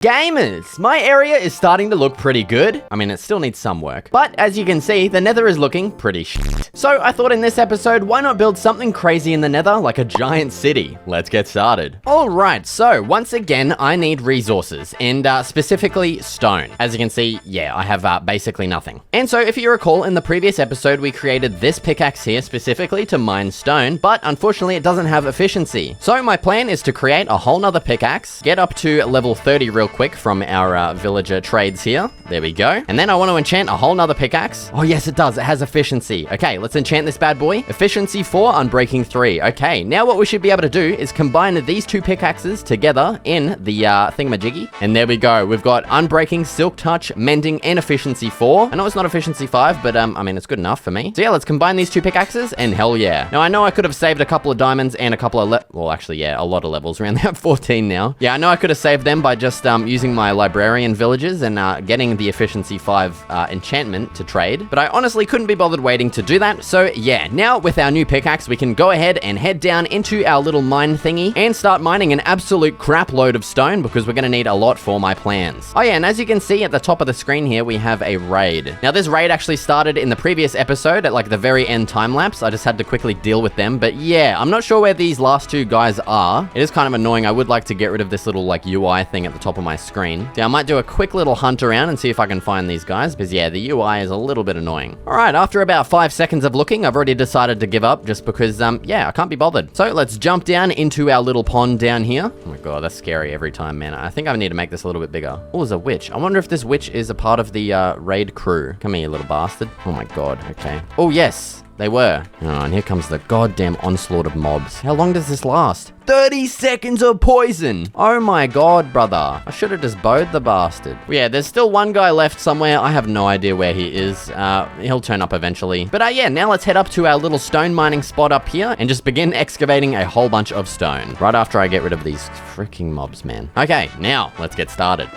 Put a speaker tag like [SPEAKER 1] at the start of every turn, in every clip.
[SPEAKER 1] Gamers, my area is starting to look pretty good. I mean, it still needs some work, but as you can see, the nether is looking pretty shit. So I thought in this episode, why not build something crazy in the nether like a giant city? Let's get started. All right, so once again, I need resources and specifically stone. As you can see, yeah, I have basically nothing. And so if you recall, in the previous episode, we created this pickaxe here specifically to mine stone, but unfortunately it doesn't have efficiency. So my plan is to create a whole nother pickaxe, get up to level 30 real quick from our villager trades here. There we go. And then I want to enchant a whole nother pickaxe. Oh yes, it does. It has efficiency. Okay, let's enchant this bad boy. Efficiency 4, unbreaking 3. Okay, now what we should be able to do is combine these two pickaxes together in the thingamajiggy. And there we go. We've got unbreaking, silk touch, mending, and efficiency 4. I know it's not efficiency 5, but I mean, it's good enough for me. So yeah, let's combine these two pickaxes and hell yeah. Now I know I could have saved a couple of diamonds and a couple of well, actually, yeah, a lot of levels. We're around there 14 now. Yeah, I know I could have saved them by just using my librarian villages and getting the efficiency 5 enchantment to trade, but I honestly couldn't be bothered waiting to do that. So yeah, now with our new pickaxe, we can go ahead and head down into our little mine thingy and start mining an absolute crap load of stone because we're going to need a lot for my plans. Oh yeah, and as you can see at the top of the screen here, we have a raid. Now this raid actually started in the previous episode at like the very end time lapse. I just had to quickly deal with them, but yeah, I'm not sure where these last two guys are. It is kind of annoying. I would like to get rid of this little like UI thing at the top of my screen. So I might do a quick little hunt around and see if I can find these guys, because yeah, the UI is a little bit annoying. All right, after about 5 seconds of looking, I've already decided to give up just because, yeah, I can't be bothered. So let's jump down into our little pond down here. Oh my God, that's scary every time, man. I think I need to make this a little bit bigger. Oh, there's a witch. I wonder if this witch is a part of the raid crew. Come here, you little bastard. Oh my God, okay. Oh yes. They were. Oh, and here comes the goddamn onslaught of mobs. How long does this last? 30 seconds of poison. Oh my God, brother. I should have just bowed the bastard. Well, yeah, there's still one guy left somewhere. I have no idea where he is. He'll turn up eventually. But yeah, now let's head up to our little stone mining spot up here and just begin excavating a whole bunch of stone. Right after I get rid of these freaking mobs, man. Okay, now let's get started.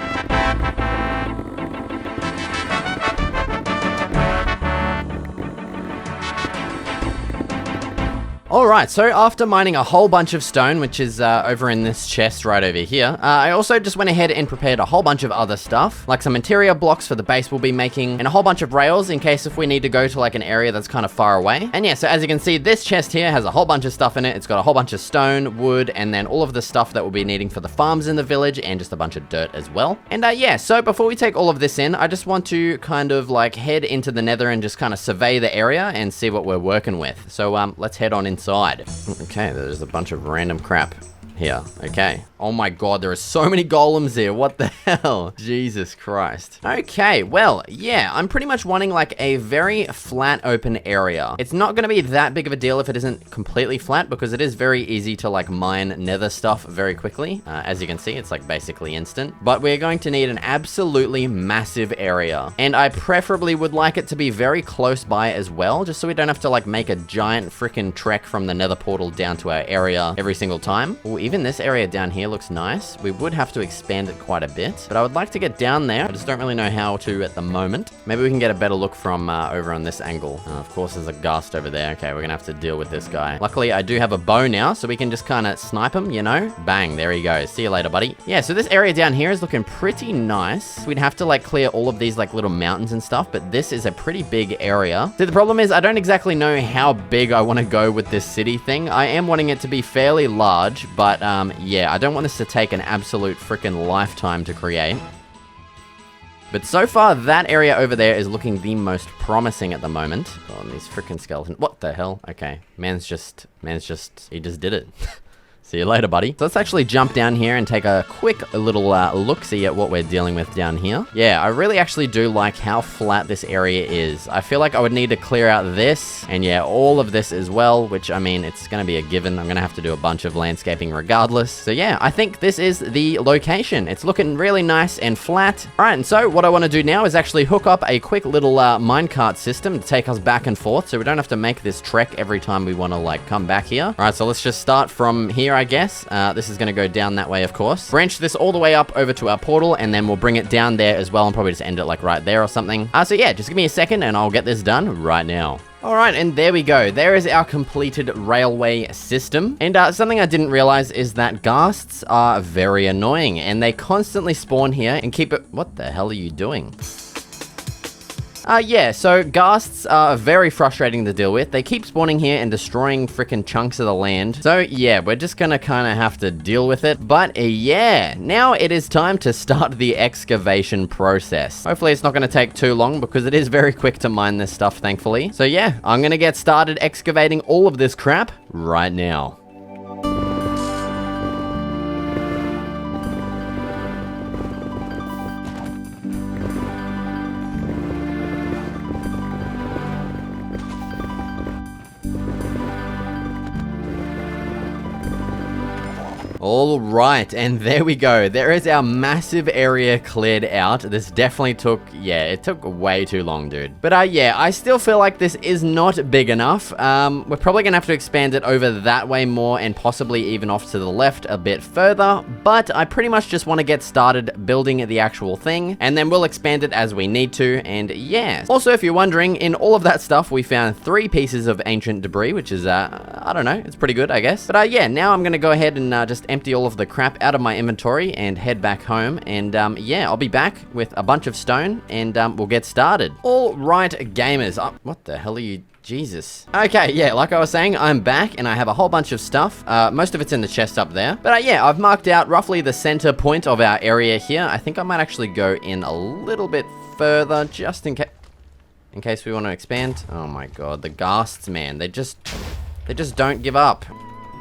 [SPEAKER 1] Alright, so after mining a whole bunch of stone, which is over in this chest right over here, I also just went ahead and prepared a whole bunch of other stuff, like some interior blocks for the base we'll be making, and a whole bunch of rails in case if we need to go to like an area that's kind of far away. And yeah, so as you can see, this chest here has a whole bunch of stuff in it. It's got a whole bunch of stone, wood, and then all of the stuff that we'll be needing for the farms in the village, and just a bunch of dirt as well. And yeah, so before we take all of this in, I just want to kind of like head into the nether and just kind of survey the area and see what we're working with. So let's head on inside. Okay, there's a bunch of random crap here. Okay. Oh my God, there are so many golems here. What the hell? Jesus Christ. Okay, well, yeah, I'm pretty much wanting like a very flat open area. It's not going to be that big of a deal if it isn't completely flat because it is very easy to like mine nether stuff very quickly. As you can see, it's like basically instant. But we're going to need an absolutely massive area. And I preferably would like it to be very close by as well, just so we don't have to like make a giant freaking trek from the nether portal down to our area every single time. Ooh, even this area down here looks nice. We would have to expand it quite a bit, but I would like to get down there. I just don't really know how to at the moment. Maybe we can get a better look from over on this angle. Of course, there's a ghast over there. Okay, we're gonna have to deal with this guy. Luckily, I do have a bow now, so we can just kind of snipe him, you know? Bang, there he goes. See you later, buddy. Yeah, so this area down here is looking pretty nice. We'd have to like clear all of these like little mountains and stuff, but this is a pretty big area. So the problem is I don't exactly know how big I want to go with this city thing. I am wanting it to be fairly large, but yeah, I don't want this to take an absolute freaking lifetime to create. But so far, that area over there is looking the most promising at the moment. Oh, these freaking skeletons. What the hell? Okay, he just did it. See you later, buddy. So let's actually jump down here and take a quick little look-see at what we're dealing with down here. Yeah, I really actually do like how flat this area is. I feel like I would need to clear out this, and yeah, all of this as well, which, I mean, it's going to be a given. I'm going to have to do a bunch of landscaping regardless. So yeah, I think this is the location. It's looking really nice and flat. All right, and so what I want to do now is actually hook up a quick little minecart system to take us back and forth, so we don't have to make this trek every time we want to, like, come back here. All right, so let's just start from here, I guess. This is going to go down that way, of course. Branch this all the way up over to our portal, and then we'll bring it down there as well, and probably just end it like right there or something. So yeah, just give me a second, and I'll get this done right now. Alright, and there we go. There is our completed railway system. And something I didn't realize is that ghasts are very annoying, and they constantly spawn here and keep it... What the hell are you doing? Yeah, so ghasts are very frustrating to deal with. They keep spawning here and destroying freaking chunks of the land. So yeah, we're just gonna kind of have to deal with it. But yeah, now it is time to start the excavation process. Hopefully it's not gonna take too long because it is very quick to mine this stuff, thankfully. So yeah, I'm gonna get started excavating all of this crap right now. All right, and there we go. There is our massive area cleared out. This definitely took, yeah, it took way too long, dude. But yeah, I still feel like this is not big enough. We're probably gonna have to expand it over that way more and possibly even off to the left a bit further. But I pretty much just want to get started building the actual thing, and then we'll expand it as we need to, and yeah. Also, if you're wondering, in all of that stuff, we found 3 pieces of ancient debris, which is, I don't know, it's pretty good, I guess. But yeah, now I'm gonna go ahead and just empty all of the crap out of my inventory and head back home, and yeah, I'll be back with a bunch of stone, and we'll get started. All right, gamers. What the hell are you... Jesus. Okay, yeah, like I was saying, I'm back and I have a whole bunch of stuff. Most of it's in the chest up there. But yeah, I've marked out roughly the center point of our area here. I think I might actually go in a little bit further just in case we want to expand. Oh my god, the ghasts, man. They just don't give up.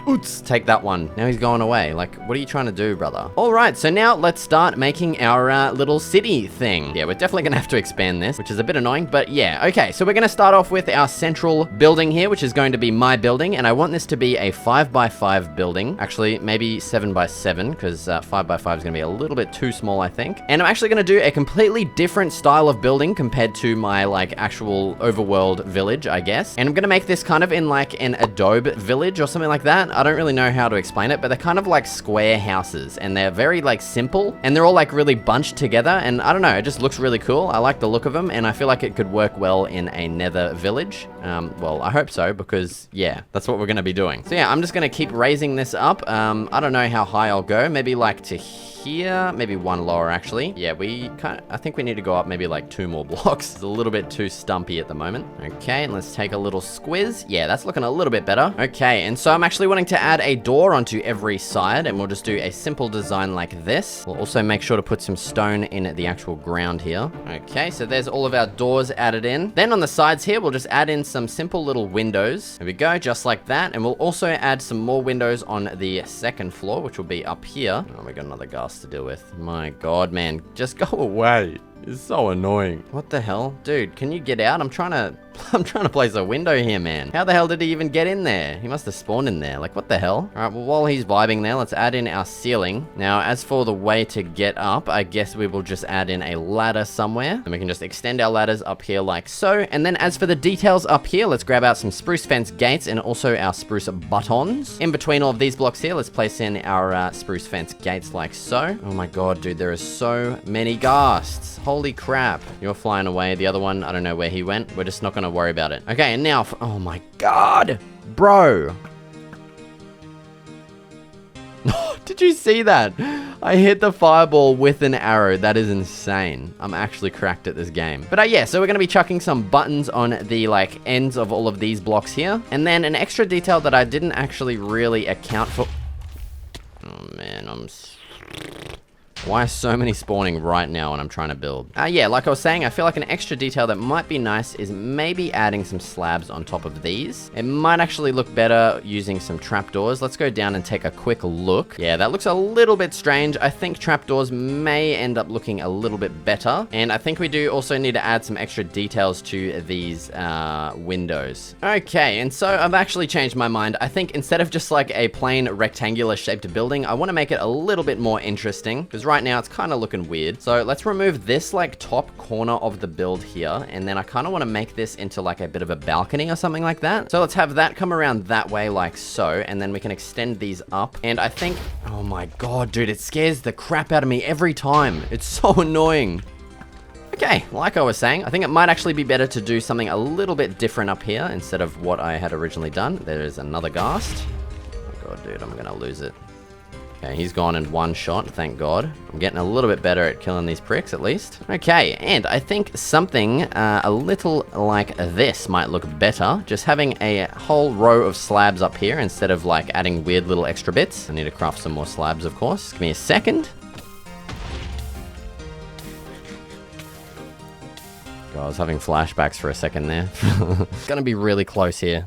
[SPEAKER 1] Oops, take that one. Now he's going away. Like, what are you trying to do, brother? All right, so now let's start making our little city thing. Yeah, we're definitely gonna have to expand this, which is a bit annoying, but yeah. Okay, so we're gonna start off with our central building here, which is going to be my building, and I want this to be a 5x5 building. Actually, maybe 7x7, because 5x5 is gonna be a little bit too small, I think. And I'm actually gonna do a completely different style of building compared to my, like, actual overworld village, I guess. And I'm gonna make this kind of in, like, an adobe village or something like that. I don't really know how to explain it, but they're kind of like square houses, and they're very like simple, and they're all like really bunched together, and I don't know, it just looks really cool. I like the look of them, and I feel like it could work well in a nether village. Well, I hope so, because yeah, that's what we're gonna be doing. So yeah, I'm just gonna keep raising this up. I don't know how high I'll go, maybe like to here, maybe one lower actually. Yeah, I think we need to go up maybe like 2 more blocks. It's a little bit too stumpy at the moment. Okay, and let's take a little squiz. Yeah, that's looking a little bit better. Okay, and so I'm actually wanting to add a door onto every side, and we'll just do a simple design like this. We'll also make sure to put some stone in the actual ground here. Okay, so there's all of our doors added in. Then on the sides here, we'll just add in some simple little windows. There we go, just like that. And we'll also add some more windows on the 2nd floor, which will be up here. Oh, we got another ghast to deal with. My god, man, just go away. It's so annoying. What the hell? Dude, can you get out? I'm trying to place a window here, man. How the hell did he even get in there? He must have spawned in there. Like, what the hell? All right, well, while he's vibing there, let's add in our ceiling. Now, as for the way to get up, I guess we will just add in a ladder somewhere. And we can just extend our ladders up here like so. And then as for the details up here, let's grab out some spruce fence gates and also our spruce buttons. In between all of these blocks here, let's place in our spruce fence gates like so. Oh my god, dude, there are so many ghasts. Holy crap. You're flying away. The other one, I don't know where he went. We're just not gonna worry about it. Okay, and now, oh my god, bro. Did you see that? I hit the fireball with an arrow. That is insane. I'm actually cracked at this game. But yeah, so we're gonna be chucking some buttons on the like ends of all of these blocks here. And then an extra detail that I didn't actually really account for. Oh man, why are so many spawning right now when I'm trying to build? Yeah, like I was saying, I feel like an extra detail that might be nice is maybe adding some slabs on top of these. It might actually look better using some trapdoors. Let's go down and take a quick look. Yeah, that looks a little bit strange. I think trapdoors may end up looking a little bit better. And I think we do also need to add some extra details to these windows. Okay, and so I've actually changed my mind. I think instead of just like a plain rectangular shaped building, I want to make it a little bit more interesting, because right now it's kind of looking weird. So let's remove this like top corner of the build here, and then I kind of want to make this into like a bit of a balcony or something like that. So let's have that come around that way like so, and then we can extend these up. And I think, oh my god, dude, it scares the crap out of me every time. It's so annoying. Okay, like I was saying, I think it might actually be better to do something a little bit different up here instead of what I had originally done. There is another ghast. Oh god, dude, I'm gonna lose it. Okay, he's gone in one shot, thank god. I'm getting a little bit better at killing these pricks, at least. Okay, and I think something a little like this might look better. Just having a whole row of slabs up here instead of like adding weird little extra bits. I need to craft some more slabs, of course. Give me a second. God, I was having flashbacks for a second there. It's gonna be really close here.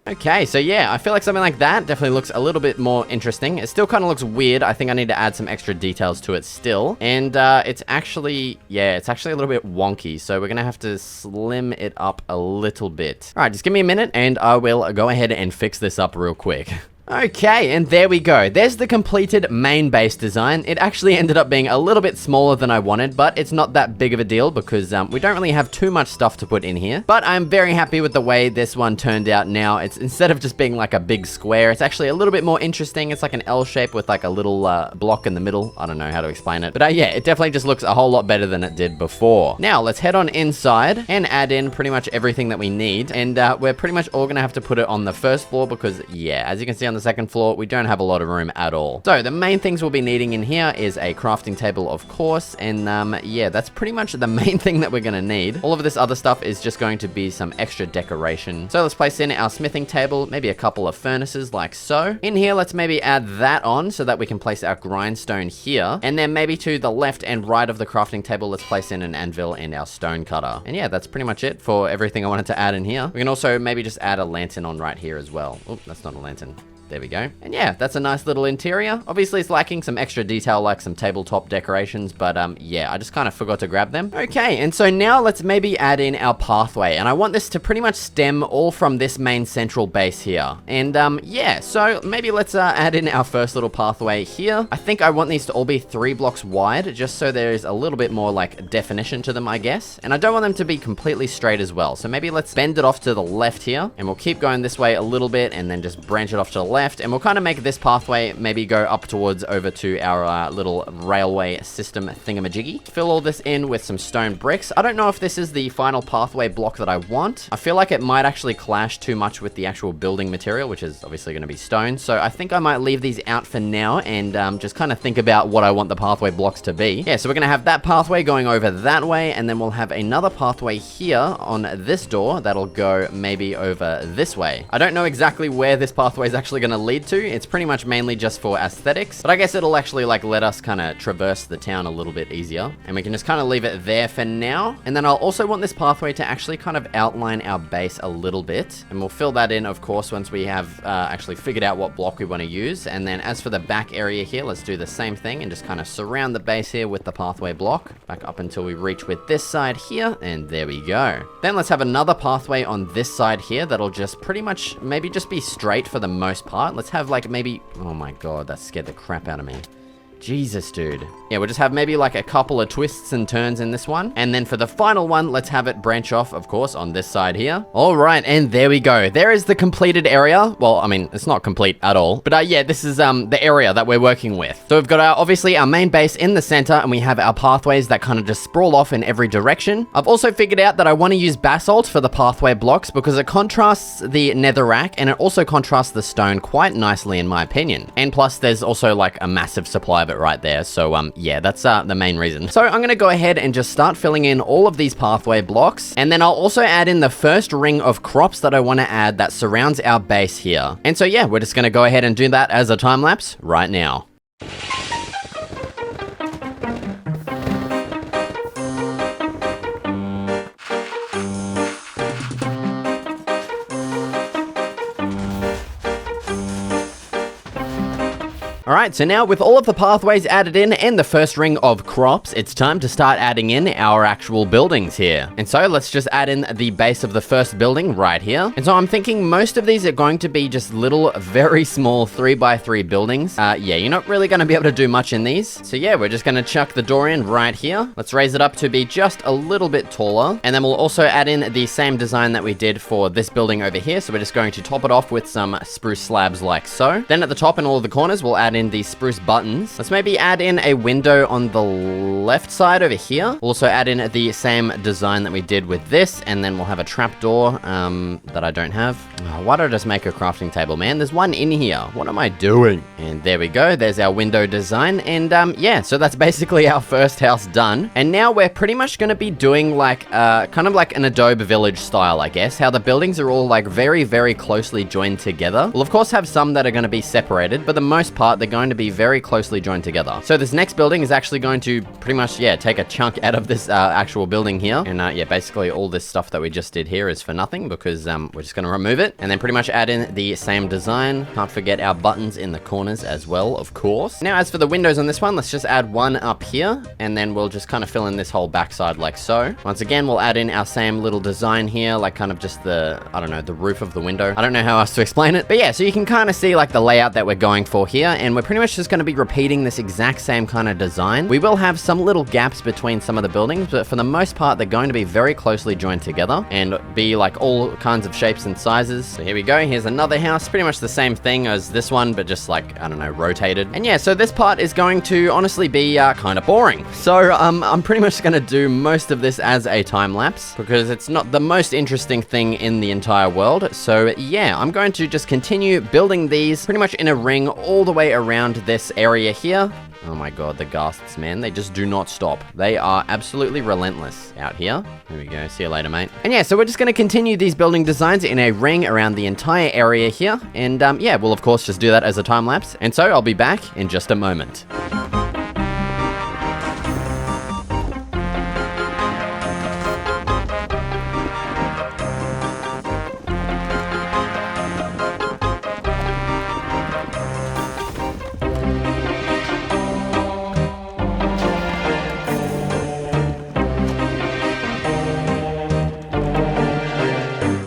[SPEAKER 1] Okay, so yeah, I feel like something like that definitely looks a little bit more interesting. It still kind of looks weird. I think I need to add some extra details to it still. And it's actually a little bit wonky. So we're going to have to slim it up a little bit. All right, just give me a minute and I will go ahead and fix this up real quick. Okay, and there we go. There's the completed main base design. It actually ended up being a little bit smaller than I wanted, but it's not that big of a deal because we don't really have too much stuff to put in here. But I'm very happy with the way this one turned out now. It's instead of just being like a big square, it's actually a little bit more interesting. It's like an L shape with like a little block in the middle. I don't know how to explain it. But yeah, it definitely just looks a whole lot better than it did before. Now, let's head on inside and add in pretty much everything that we need. And we're pretty much all gonna have to put it on the first floor because, yeah, as you can see on the second floor, we don't have a lot of room at all. So the main things we'll be needing in here is a crafting table, of course, and yeah, that's pretty much the main thing that we're gonna need. All of this other stuff is just going to be some extra decoration. So let's place in our smithing table, maybe a couple of furnaces like so. In here, let's maybe add that on so that we can place our grindstone here, and then maybe to the left and right of the crafting table, let's place in an anvil and our stone cutter. And yeah, that's pretty much it for everything I wanted to add in here. We can also maybe just add a lantern on right here as well. Oh, that's not a lantern. There we go. And yeah, that's a nice little interior. Obviously, it's lacking some extra detail like some tabletop decorations, but yeah, I just kind of forgot to grab them. Okay, and so now let's maybe add in our pathway. And I want this to pretty much stem all from this main central base here. And yeah, so maybe let's add in our first little pathway here. I think I want these to all be 3 blocks wide, just so there is a little bit more like definition to them, I guess. And I don't want them to be completely straight as well. So maybe let's bend it off to the left here, and we'll keep going this way a little bit, and then just branch it off to the left. And we'll kind of make this pathway maybe go up towards over to our little railway system thingamajiggy. Fill all this in with some stone bricks. I don't know if this is the final pathway block that I want. I feel like it might actually clash too much with the actual building material, which is obviously going to be stone. So I think I might leave these out for now and just kind of think about what I want the pathway blocks to be. Yeah, so we're going to have that pathway going over that way, and then we'll have another pathway here on this door that'll go maybe over this way. I don't know exactly where this pathway is actually going to lead to. It's pretty much mainly just for aesthetics, but I guess it'll actually like let us kind of traverse the town a little bit easier, and we can just kind of leave it there for now. And then I'll also want this pathway to actually kind of outline our base a little bit, and we'll fill that in, of course, once we have actually figured out what block we want to use. And then as for the back area here, let's do the same thing and just kind of surround the base here with the pathway block back up until we reach with this side here, and there we go. Then let's have another pathway on this side here that'll just pretty much maybe just be straight for the most part. Let's have like maybe, oh my god, that scared the crap out of me. Jesus, dude. Yeah, we'll just have maybe like a couple of twists and turns in this one. And then for the final one, let's have it branch off, of course, on this side here. All right, and there we go. There is the completed area. Well, I mean, it's not complete at all. But yeah, this is the area that we're working with. So we've got obviously our main base in the center, and we have our pathways that kind of just sprawl off in every direction. I've also figured out that I want to use basalt for the pathway blocks because it contrasts the netherrack, and it also contrasts the stone quite nicely in my opinion. And plus, there's also like a massive supply of it right there. So yeah, that's the main reason. So I'm gonna go ahead and just start filling in all of these pathway blocks, and then I'll also add in the first ring of crops that I want to add that surrounds our base here. And so yeah, we're just gonna go ahead and do that as a time lapse right now. Alright, so now with all of the pathways added in and the first ring of crops, it's time to start adding in our actual buildings here. And so let's just add in the base of the first building right here. And so I'm thinking most of these are going to be just little, very small 3x3 buildings. Yeah, you're not really going to be able to do much in these. So yeah, we're just going to chuck the door in right here. Let's raise it up to be just a little bit taller. And then we'll also add in the same design that we did for this building over here. So we're just going to top it off with some spruce slabs like so. Then at the top and all of the corners, we'll add in in these spruce buttons. Let's maybe add in a window on the left side over here. Also add in the same design that we did with this, and then we'll have a trapdoor that I don't have. Oh, why don't I just make a crafting table, man? There's one in here. What am I doing? And there we go. There's our window design. And yeah, so that's basically our first house done. And now we're pretty much going to be doing like kind of like an adobe village style, I guess. How the buildings are all like very, very closely joined together. We'll of course have some that are going to be separated, but the most part, they're going to be very closely joined together. So this next building is actually going to pretty much, yeah, take a chunk out of this actual building here. And yeah, basically all this stuff that we just did here is for nothing because we're just going to remove it and then pretty much add in the same design. Can't forget our buttons in the corners as well, of course. Now, as for the windows on this one, let's just add one up here and then we'll just kind of fill in this whole backside like so. Once again, we'll add in our same little design here, like kind of just the, I don't know, the roof of the window. I don't know how else to explain it, but yeah, so you can kind of see like the layout that we're going for here, and we're pretty much just going to be repeating this exact same kind of design. We will have some little gaps between some of the buildings, but for the most part, they're going to be very closely joined together and be like all kinds of shapes and sizes. So here we go. Here's another house, pretty much the same thing as this one, but just like, I don't know, rotated. And yeah, so this part is going to honestly be kind of boring. So I'm pretty much going to do most of this as a time lapse because it's not the most interesting thing in the entire world. So yeah, I'm going to just continue building these pretty much in a ring all the way around this area here. Oh my god, the ghasts, man. They just do not stop. They are absolutely relentless out here. Here we go. See you later, mate. And yeah, so we're just going to continue these building designs in a ring around the entire area here. And yeah, we'll of course just do that as a time lapse. And so I'll be back in just a moment.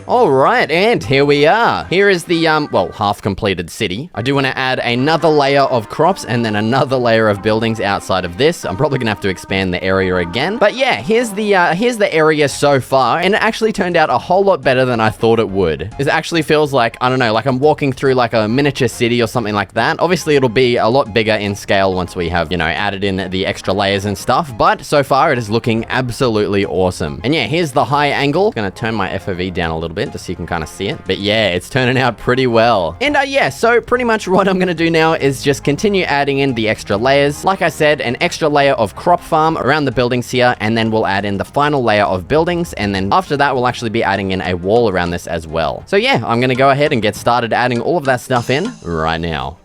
[SPEAKER 1] Alright, and here we are. Here is the, well, half-completed city. I do want to add another layer of crops and then another layer of buildings outside of this. I'm probably going to have to expand the area again. But yeah, here's the area so far, and it actually turned out a whole lot better than I thought it would. It actually feels like, I don't know, like I'm walking through like a miniature city or something like that. Obviously, it'll be a lot bigger in scale once we have, you know, added in the extra layers and stuff, but so far it is looking absolutely awesome. And yeah, here's the high angle. I'm going to turn my FOV down a little bit just so you can kind of see it. But yeah, it's turning out pretty well. And yeah, so pretty much what I'm going to do now is just continue adding in the extra layers. Like I said, an extra layer of crop farm around the buildings here, and then we'll add in the final layer of buildings, and then after that, we'll actually be adding in a wall around this as well. So yeah, I'm going to go ahead and get started adding all of that stuff in right now.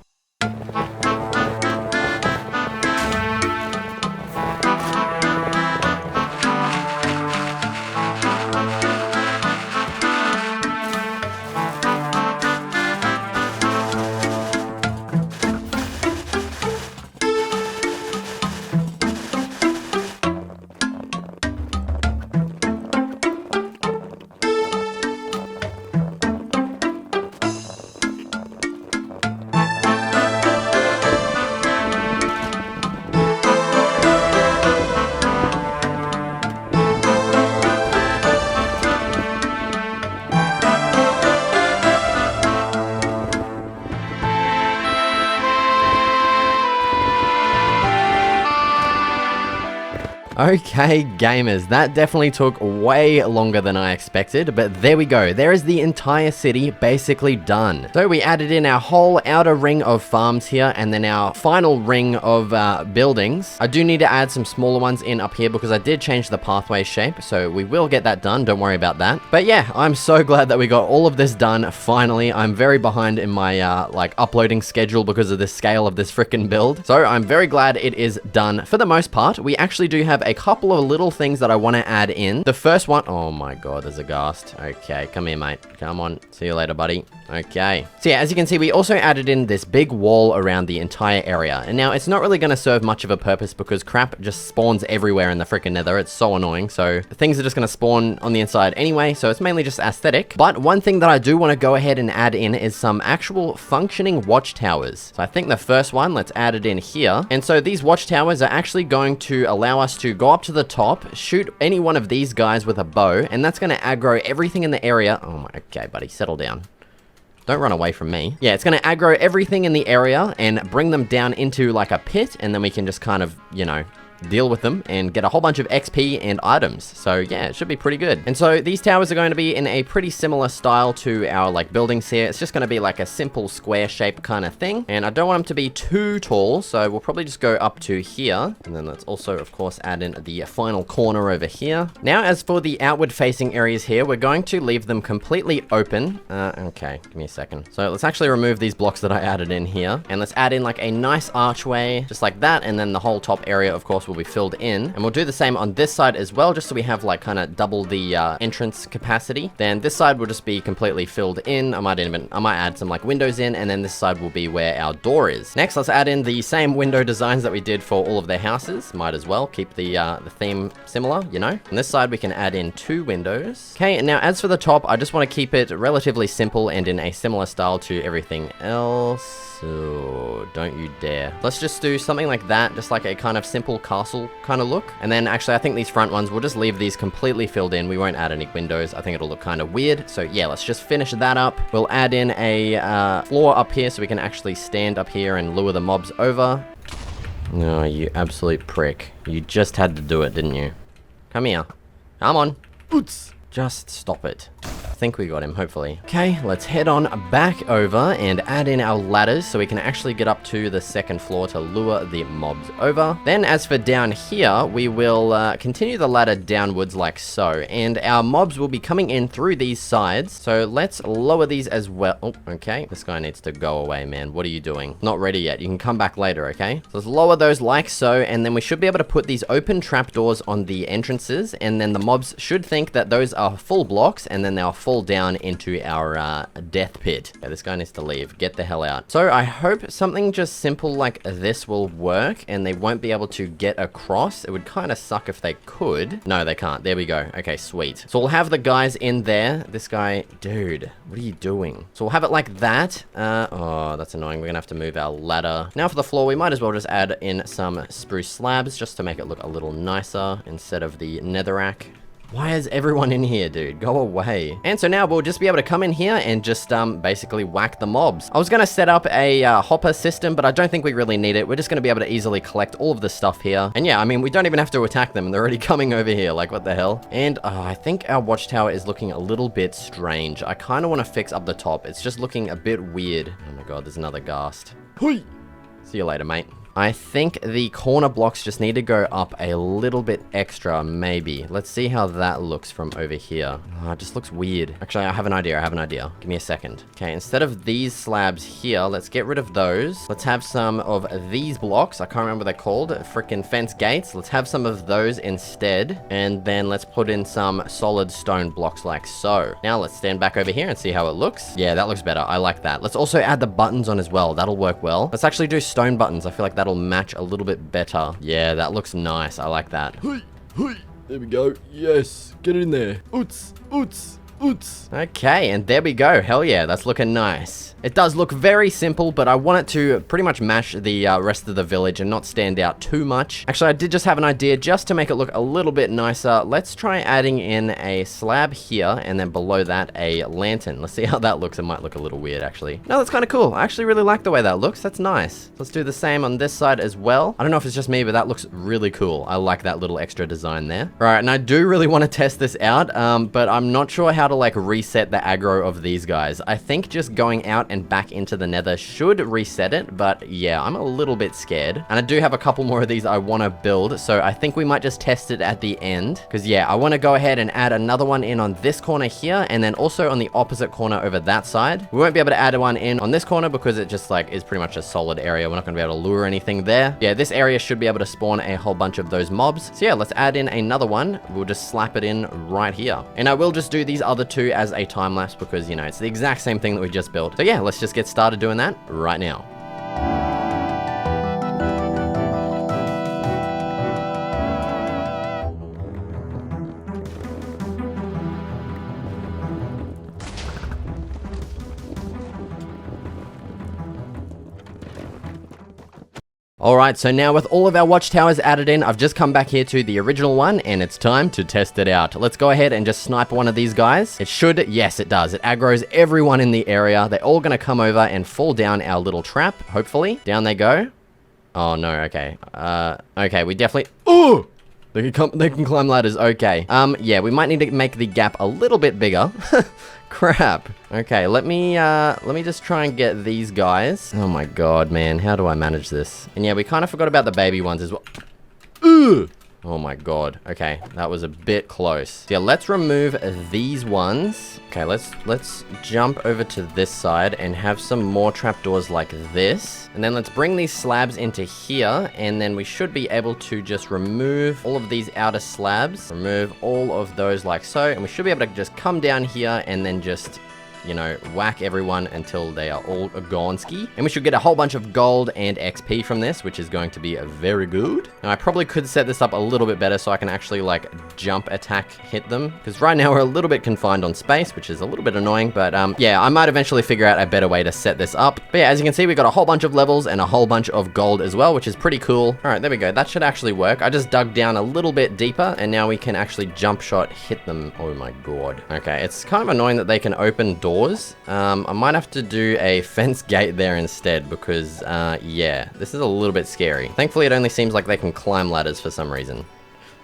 [SPEAKER 1] Okay, gamers, that definitely took way longer than I expected, but there we go. There is the entire city basically done. So we added in our whole outer ring of farms here, and then our final ring of buildings. I do need to add some smaller ones in up here because I did change the pathway shape, so we will get that done. Don't worry about that. But yeah, I'm so glad that we got all of this done finally. I'm very behind in my like uploading schedule because of the scale of this freaking build. So I'm very glad it is done for the most part. We actually do have a couple of little things that I want to add in. The first one, oh my god, there's a ghast. Okay, come here, mate. Come on. See you later, buddy. Okay. So yeah, as you can see, we also added in this big wall around the entire area. And now it's not really going to serve much of a purpose because crap just spawns everywhere in the freaking nether. It's so annoying. So things are just going to spawn on the inside anyway. So it's mainly just aesthetic. But one thing that I do want to go ahead and add in is some actual functioning watchtowers. So I think the first one, let's add it in here. And so these watchtowers are actually going to allow us to go up to the top, shoot any one of these guys with a bow, and that's going to aggro everything in the area. Oh my, okay, buddy, settle down. Don't run away from me. Yeah, it's gonna aggro everything in the area and bring them down into like a pit, and then we can just kind of, you know, deal with them and get a whole bunch of XP and items. So yeah, it should be pretty good. And so these towers are going to be in a pretty similar style to our like buildings here. It's just going to be like a simple square shape kind of thing. And I don't want them to be too tall, so we'll probably just go up to here. And then let's also, of course, add in the final corner over here. Now, as for the outward facing areas here, we're going to leave them completely open. Okay, give me a second. So let's actually remove these blocks that I added in here. And let's add in like a nice archway, just like that. And then the whole top area, of course, will be filled in, and we'll do the same on this side as well, just so we have like kind of double the entrance capacity. Then this side will just be completely filled in. I might add some like windows in, and then this side will be where our door is. Next, let's add in the same window designs that we did for all of their houses. Might as well keep the theme similar, you know. On this side, we can add in 2 windows. Okay, and now as for the top, I just want to keep it relatively simple and in a similar style to everything else. So don't you dare. Let's just do something like that, just like a kind of simple castle kind of look. And then actually, I think these front ones, we'll just leave these completely filled in. We won't add any windows. I think it'll look kind of weird. So yeah, let's just finish that up. We'll add in a floor up here so we can actually stand up here and lure the mobs over. Oh, you absolute prick. You just had to do it, didn't you? Come here. Come on. Oops. Just stop it. I think we got him, hopefully. Okay, let's head on back over and add in our ladders so we can actually get up to the 2nd floor to lure the mobs over. Then as for down here, we will continue the ladder downwards like so, and our mobs will be coming in through these sides. So let's lower these as well. Oh, okay. This guy needs to go away, man. What are you doing? Not ready yet. You can come back later, okay? So let's lower those like so, and then we should be able to put these open trapdoors on the entrances, and then the mobs should think that those are full blocks, and then they'll fall down into our death pit. Okay, this guy needs to leave. Get the hell out. So I hope something just simple like this will work, and they won't be able to get across. It would kind of suck if they could. No, they can't. There we go. Okay, sweet. So we'll have the guys in there. This guy, dude, what are you doing? So we'll have it like that. Oh, that's annoying. We're gonna have to move our ladder. Now for the floor, we might as well just add in some spruce slabs just to make it look a little nicer instead of the netherrack. Why is everyone in here, dude? Go away. And so now we'll just be able to come in here and just basically whack the mobs. I was going to set up a hopper system, but I don't think we really need it. We're just going to be able to easily collect all of the stuff here. And yeah, I mean, we don't even have to attack them. They're already coming over here. Like, what the hell? And I think our watchtower is looking a little bit strange. I kind of want to fix up the top. It's just looking a bit weird. Oh my god, there's another ghast. Hui! See you later, mate. I think the corner blocks just need to go up a little bit extra, maybe. Let's see how that looks from over here. Oh, it just looks weird. Actually, I have an idea. Give me a second. Okay, instead of these slabs here, let's get rid of those. Let's have some of these blocks. I can't remember what they're called. Frickin' fence gates. Let's have some of those instead. And then let's put in some solid stone blocks like so. Now let's stand back over here and see how it looks. Yeah, that looks better. I like that. Let's also add the buttons on as well. That'll work well. Let's actually do stone buttons. I feel like that'll match a little bit better. Yeah, that looks nice. I like that.
[SPEAKER 2] There we go. Yes, get in there. Oots, oots, oots.
[SPEAKER 1] Okay, and there we go. Hell yeah, that's looking nice. It does look very simple, but I want it to pretty much match the rest of the village and not stand out too much. Actually, I did just have an idea just to make it look a little bit nicer. Let's try adding in a slab here, and then below that, a lantern. Let's see how that looks. It might look a little weird, actually. No, that's kind of cool. I actually really like the way that looks. That's nice. Let's do the same on this side as well. I don't know if it's just me, but that looks really cool. I like that little extra design there. All right, and I do really want to test this out, but I'm not sure how to, like, reset the aggro of these guys. I think just going out and back into the nether should reset it, but yeah, I'm a little bit scared. And I do have a couple more of these I want to build, so I think we might just test it at the end, because yeah, I want to go ahead and add another one in on this corner here, and then also on the opposite corner over that side. We won't be able to add one in on this corner because it just like is pretty much a solid area. We're not going to be able to lure anything there. Yeah, this area should be able to spawn a whole bunch of those mobs. So yeah, let's add in another one. We'll just slap it in right here. And I will just do these other two as a time lapse because, you know, it's the exact same thing that we just built. So yeah, let's just get started doing that right now. Alright, so now with all of our watchtowers added in, I've just come back here to the original one, and it's time to test it out. Let's go ahead and just snipe one of these guys. It should, yes it does. It aggroes everyone in the area. They're all gonna come over and fall down our little trap, hopefully. Down they go. Oh no, okay. Okay, we definitely... Oh! They can climb ladders, okay. Yeah, we might need to make the gap a little bit bigger. Crap. Okay, let me just try and get these guys. Oh my god, man, how do I manage this? And yeah, we kind of forgot about the baby ones as well. Ugh! Oh my god. Okay, that was a bit close. Yeah, let's remove these ones. Okay, let's jump over to this side and have some more trapdoors like this. And then let's bring these slabs into here, and then we should be able to just remove all of these outer slabs. Remove all of those like so, and we should be able to just come down here and then just, you know, whack everyone until they are all gonski. And we should get a whole bunch of gold and XP from this, which is going to be very good. Now, I probably could set this up a little bit better so I can actually, like, jump attack hit them. Because right now we're a little bit confined on space, which is a little bit annoying. But, yeah, I might eventually figure out a better way to set this up. But yeah, as you can see, we got a whole bunch of levels and a whole bunch of gold as well, which is pretty cool. All right, there we go. That should actually work. I just dug down a little bit deeper, and now we can actually jump shot hit them. Oh my god. Okay, it's kind of annoying that they can open doors. I might have to do a fence gate there instead because, yeah, this is a little bit scary. Thankfully, it only seems like they can climb ladders for some reason.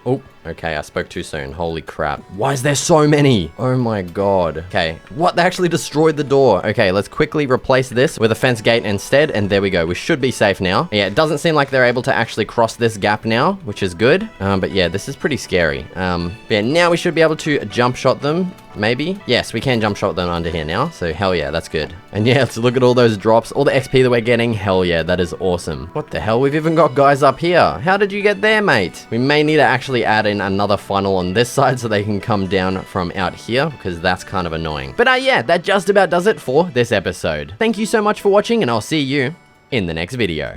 [SPEAKER 1] Oh, okay, I spoke too soon. Holy crap. Why is there so many? Oh my god. Okay, what? They actually destroyed the door. Okay, let's quickly replace this with a fence gate instead, and there we go. We should be safe now. Yeah, it doesn't seem like they're able to actually cross this gap now, which is good. But yeah, this is pretty scary. Yeah, now we should be able to jump shot them. Maybe? Yes, we can jump shot them under here now, so hell yeah, that's good. And yeah, let's look at all those drops, all the XP that we're getting. Hell yeah, that is awesome. What the hell? We've even got guys up here. How did you get there, mate? We may need to actually add in another funnel on this side so they can come down from out here, because that's kind of annoying. But yeah, that just about does it for this episode. Thank you so much for watching, and I'll see you in the next video.